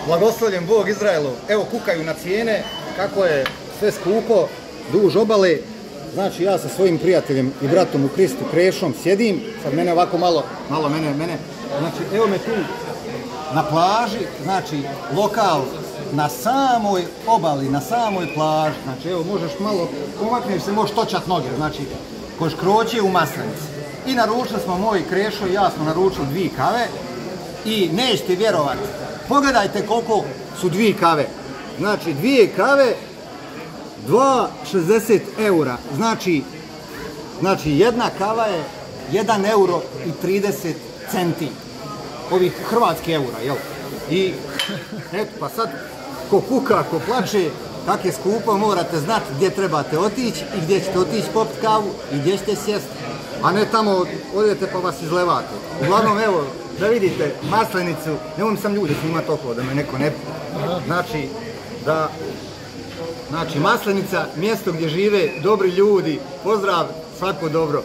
blagoslovljen Bog Izraelu. Evo kukaju na cijene, kako je sve skupo, duž obale. Znači ja sa svojim prijateljem i bratom u Kristu Krešom sjedim, sad mene ovako malo mene, znači evo me tu na plaži, znači lokal na samoj obali, na samoj plaži, znači evo možeš malo, pomakneš se, možeš točat noge, znači ko škroće u Maslenici. I naručili smo, moj Krešo i ja smo naručili 2 kave i nećete vjerovati, pogledajte koliko su 2 kave, znači 2 kave 2,60 eura, znači jedna kava je 1 euro i 30 centi, ovih hrvatskih eura, jel? I eto, pa sad, ko kuka, ko plače, kak je skupo, morate znati gdje trebate otići i gdje ćete otići popiti kavu i gdje ćete sjesti, a ne tamo odete pa vas izlevate. Uglavnom, evo, da vidite Maslenicu, nemoj sam ljude snimati okolo da me neko ne... Znači, Maslenica, mjesto gdje žive dobri ljudi, pozdrav, svako dobro.